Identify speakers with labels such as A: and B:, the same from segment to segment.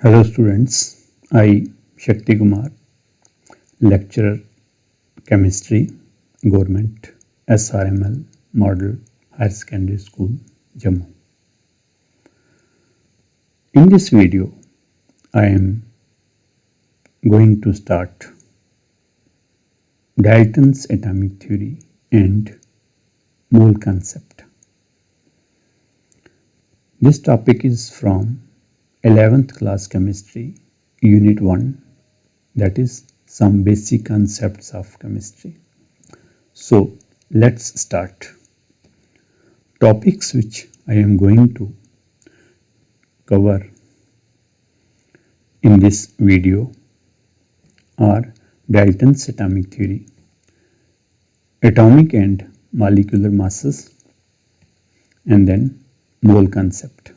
A: Hello students, I Shakti Kumar, lecturer chemistry, government SRML Model Higher Secondary School, Jammu. In this video, I am going to start Dalton's atomic theory and mole concept. This topic is from 11th class chemistry, unit 1, that is some basic concepts of chemistry. So let's start. Topics which I am going to cover in this video are Dalton's atomic theory, atomic and molecular masses, and then mole concept.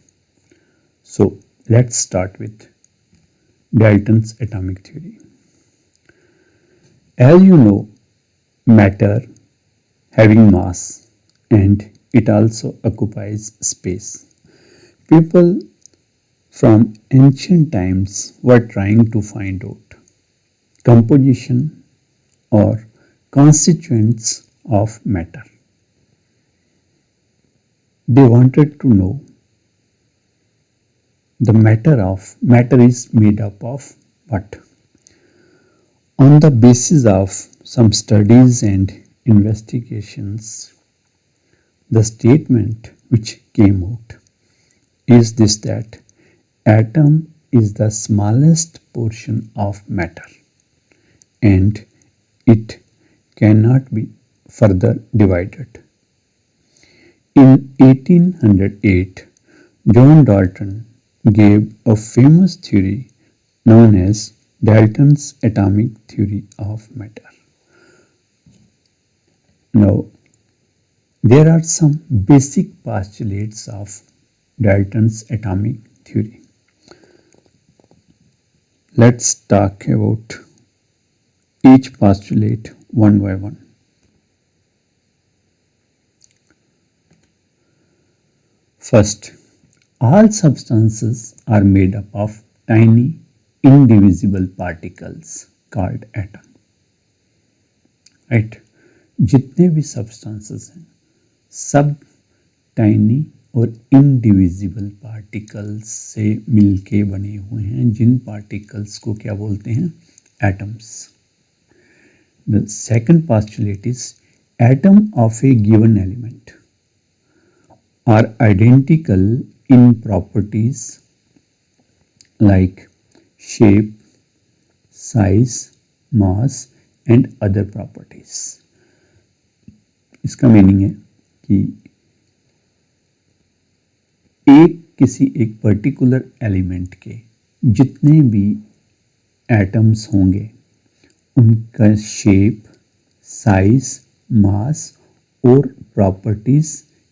A: So let's start with Dalton's atomic theory. As you know, matter having mass and it also occupies space. People from ancient times were trying to find out composition or constituents of matter. They wanted to know the matter is made up of what. On the basis of some studies and investigations, the statement which came out is this, that atom is the smallest portion of matter and it cannot be further divided. In 1808, John Dalton gave a famous theory known as Dalton's atomic theory of matter. Now, there are some basic postulates of Dalton's atomic theory. Let's talk about each postulate one by one. First, all substances are made up of tiny indivisible particles called atom. Right? जितने भी substances हैं सब tiny और indivisible particles से मिलके बने हुए हैं, जिन particles को क्या बोलते हैं? Atoms. The second postulate is atom of a given element are identical in properties like shape, size, mass and other properties. इसका मीनिंग है कि किसी एक पर्टिकुलर एलिमेंट के जितने भी एटम्स होंगे उनका शेप, साइज, मास और प्रॉपर्टीज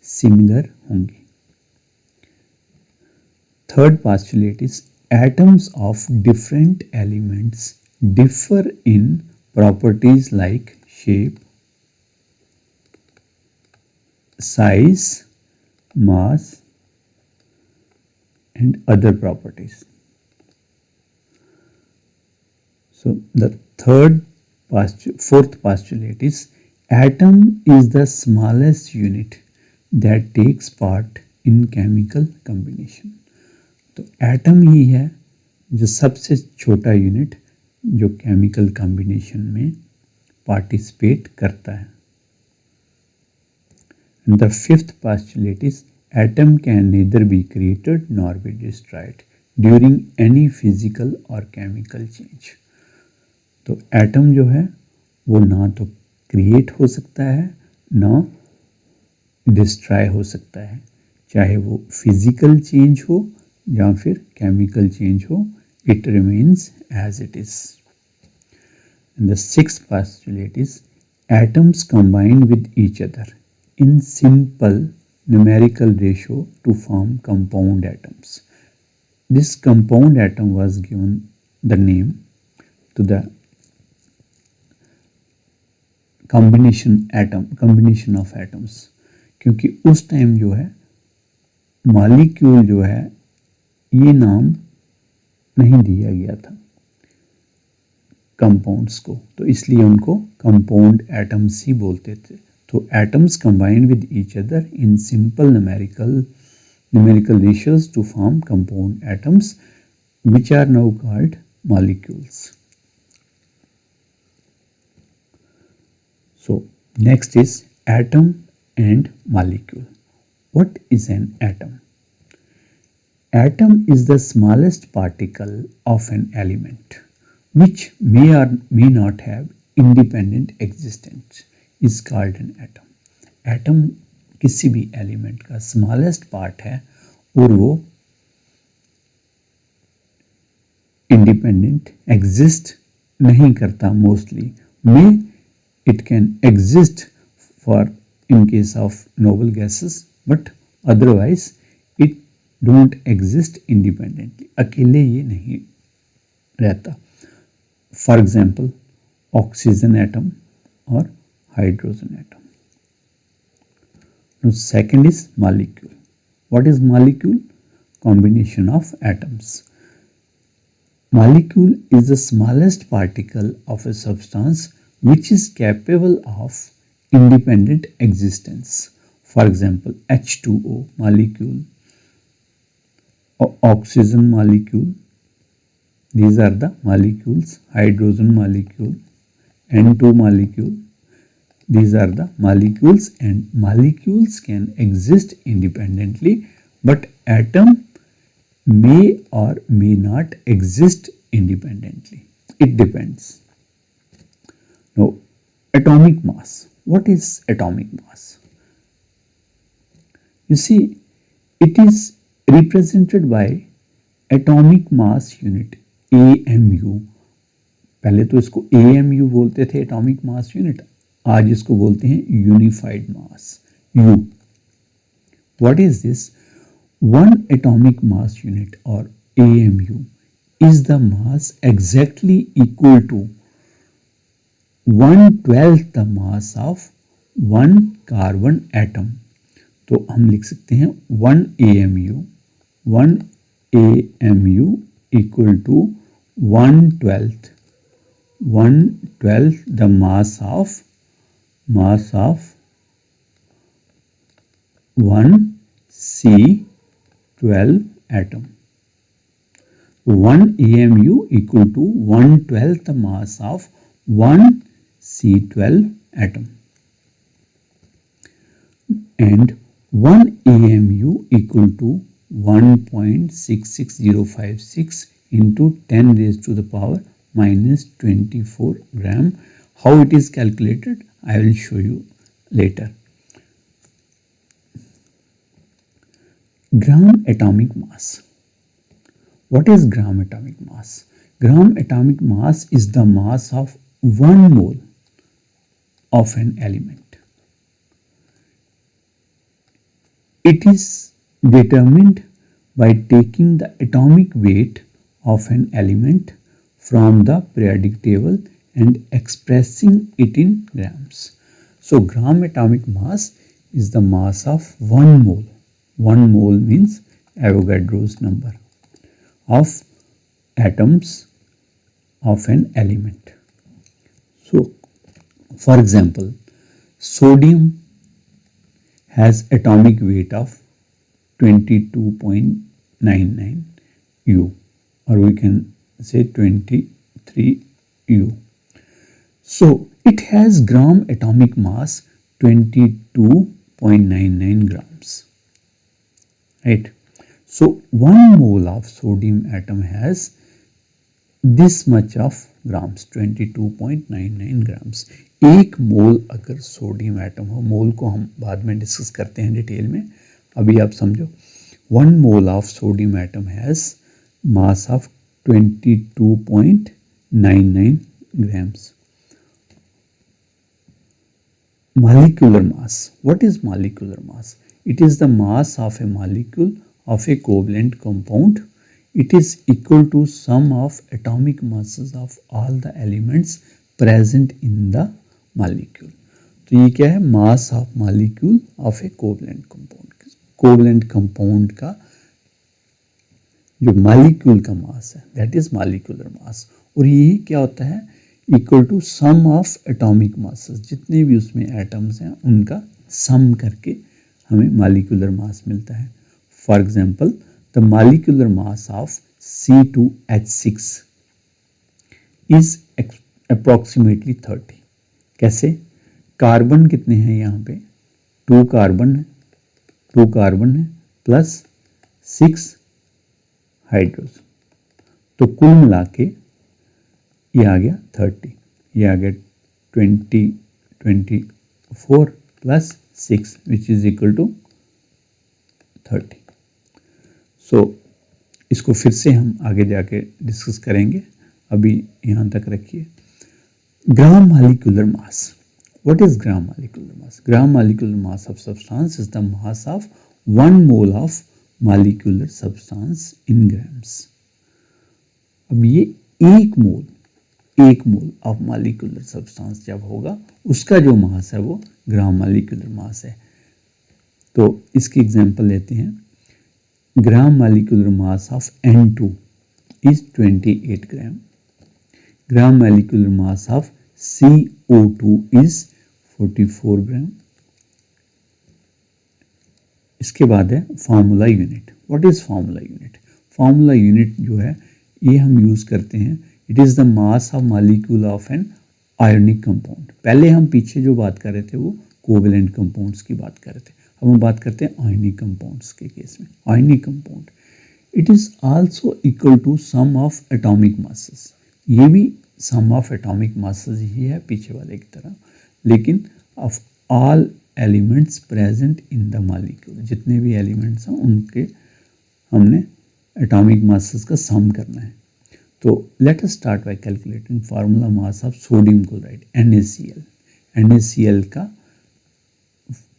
A: सिमिलर होंगी. Third postulate is atoms of different elements differ in properties like shape, size, mass and other properties. So the fourth postulate is atom is the smallest unit that takes part in chemical combination. तो atom ही है जो सबसे छोटा unit जो chemical combination में participate करता है. And the fifth postulate is atom can neither be created nor be destroyed during any physical or chemical change. तो एटम जो है वो ना तो क्रिएट हो सकता है ना डिस्ट्रॉय हो सकता है, चाहे वो फिजिकल चेंज हो या फिर केमिकल चेंज हो, it remains as it is. And the sixth postulate is atoms combine with each other in simple numerical ratio to form compound atoms. This compound atom was given the name to the combination of atoms, क्योंकि उस time जो है molecule जो है ये नाम नहीं दिया गया था कंपाउंड्स को, तो इसलिए उनको कंपाउंड एटम्स ही बोलते थे। तो atoms combine with each other in simple numerical ratios to form compound atoms which are now called molecules. So next is atom and molecule. What is an atom? Atom is the smallest particle of an element which may or may not have independent existence is called an atom. Atom किसी भी element का smallest part है और वो independent exist नहीं करता mostly, may it can exist for in case of noble gases but otherwise it don't exist independently, अकेले ये नहीं रहता। फॉर एग्जांपल ऑक्सीजन एटम और hydrogen atom. Now second is molecule. What is molecule? Combination of atoms. Molecule is the smallest particle of a substance which is capable of independent existence. For example, H2O molecule, oxygen molecule, these are the molecules, hydrogen molecule, N2 molecule. These are the molecules, and molecules can exist independently, but atom may or may not exist independently. It depends. Now, atomic mass. What is atomic mass? You see, it is represented by atomic mass unit AMU. पहले तो इसको AMU बोलते थे, atomic mass unit, आज इसको बोलते हैं unified mass, U. What is this? One atomic mass unit और AMU is the mass exactly equal to 1/12 the mass of one carbon atom. तो हम लिख सकते हैं 1 AMU equal to 1/12 the mass of 1 C12 atom. 1 AMU equal to 1/12 the mass of 1 C12 atom, and 1 AMU equal to 1.66056 into 10 raised to the power minus 24 gram. How it is calculated, I will show you later. Gram atomic mass. What is gram atomic mass? Gram atomic mass is the mass of 1 mole of an element. It is determined by taking the atomic weight of an element from the periodic table and expressing it in grams. So gram atomic mass is the mass of 1 mole. 1 mole means Avogadro's number of atoms of an element. So for example, sodium has atomic weight of 22.99 U, or we can say 23 U. So it has gram atomic mass 22.99 grams, right? So 1 mole of sodium atom has this much of grams, 22.99 grams. 1 मोल अगर sodium atom हो, मोल को हम बाद में discuss करते हैं detail में, अभी आप समझो 1 mole of sodium atom has mass of 22.99 grams. Molecular mass. What is molecular mass? It is the mass of a molecule of a covalent compound. It is equal to sum of atomic masses of all the elements present in the molecule. तो ये क्या है? मास of molecule of A covalent compound. Covalent compound का जो molecule का मास है that is molecular mass. और ये क्या होता है, equal to sum of atomic masses, जितने भी उसमें एटम्स हैं उनका सम करके हमें मालिक्यूलर मास मिलता है। For example the molecular mass of C2H6 is approximately 30। कैसे, कार्बन कितने हैं यहाँ पे, 2 कार्बन है प्लस 6 हाइड्रोजन, तो कुल मिला के ये आ गया 30, ये आ गया 24 plus 6 which is equal to 30। So इसको फिर से हम आगे जाके डिस्कस करेंगे, अभी यहाँ तक रखिए। Gram molecular mass, what is gram molecular mass? Gram molecular mass of substance is the mass of 1 mole of molecular substance in grams। अब ये एक मोल ऑफ मॉलिक्यूलर सब्सटेंस जब होगा उसका जो मास है वो ग्राम मॉलिक्यूलर मास है। तो इसकी एग्जांपल लेते हैं। Gram molecular mass of N2 is 28 gram. Gram molecular mass of CO2 is 44 gram. इसके बाद है formula unit. What is formula unit? Formula unit जो है ये हम यूज करते हैं, it is the mass of molecule of an ionic compound. पहले हम पीछे जो बात कर रहे थे वो कोवेलेंट कंपाउंड्स की बात कर रहे थे, अब हम बात करते हैं आयोनिक कंपाउंड्स के केस में। Ionic compound it is also equal to sum of atomic masses. ये भी सम ऑफ एटॉमिक मासेस ही है पीछे वाले की तरह, लेकिन of all elements present in the molecule, जितने भी एलिमेंट्स हैं उनके हमने एटॉमिक मासेस का सम करना है। तो let us start by calculating formula mass of sodium chloride NaCl। NaCl का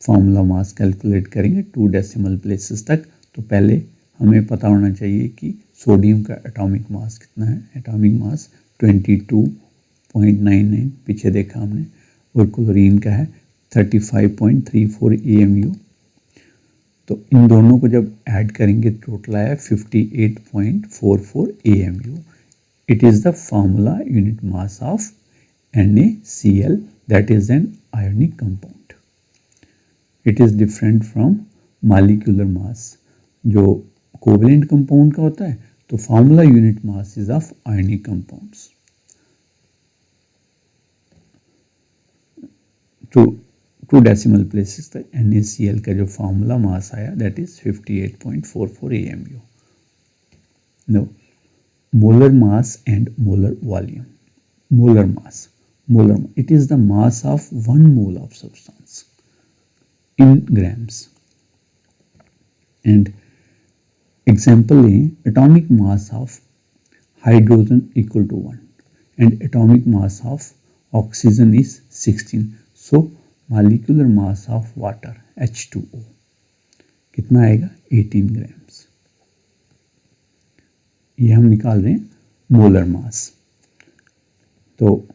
A: फार्मूला मास कैलकुलेट करेंगे 2 डेसिमल प्लेसेस तक। तो पहले हमें पता होना चाहिए कि सोडियम का एटॉमिक मास कितना है। एटॉमिक मास 22.99 पीछे देखा हमने, और क्लोरीन का है 35.34 AMU। तो इन दोनों को जब ऐड करेंगे टोटल आया 58.44 AMU। It is the formula unit mass of NaCl that is an ionic compound. It is different from molecular mass जो कोवेलेंट कंपाउंड का होता है। तो formula unit mass is of ionic compounds. तो 2 decimal places तक NaCl का जो formula mass आया that is 58.44 AMU। No molar mass and molar volume. Molar mass, it is the mass of 1 mole of substance in grams। and example है atomic mass of hydrogen equal to 1 and atomic mass of oxygen is 16। so molecular mass of water H2O कितना आएगा 18 grams. ये हम निकाल रहे हैं molar mass. तो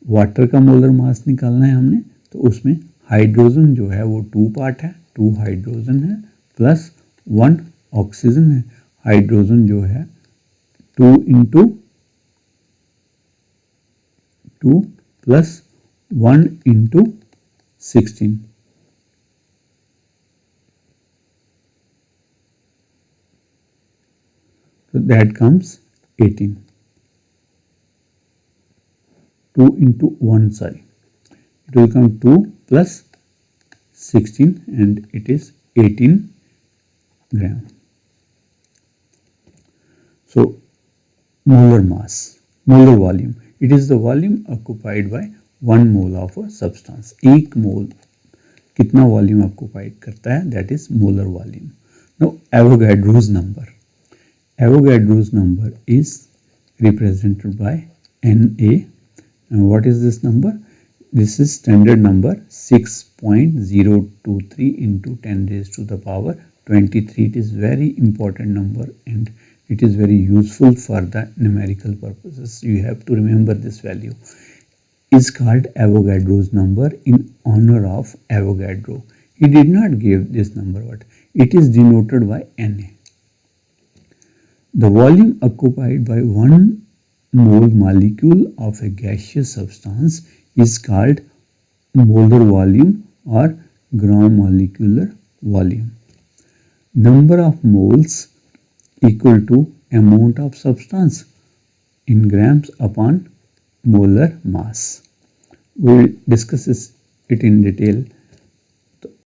A: water का मोलर मास निकालना है हमने, तो उसमें हाइड्रोजन जो है वो 2 पार्ट है, 2 हाइड्रोजन है प्लस 1 ऑक्सीजन है। हाइड्रोजन जो है 2 into 2 plus 1 into 16। So that comes 18. 2 into 1, sorry. It will come 2 plus 16 and it is 18 gram. So molar mass, molar volume. It is the volume occupied by 1 mole of a substance। एक मोल कितना volume occupied करता है that is molar volume. No Avogadro's number. Avogadro's number is represented by Na, and what is this number? This is standard number 6.023 into 10 raised to the power 23। It is very important number and it is very useful for the numerical purposes. You have to remember this value. Is called Avogadro's number in honor of Avogadro। He did not give this number, but it is denoted by Na। The volume occupied by one mole molecule of a gaseous substance is called molar volume or gram molecular volume. Number of moles equal to amount of substance in grams upon molar mass. We will discuss it in detail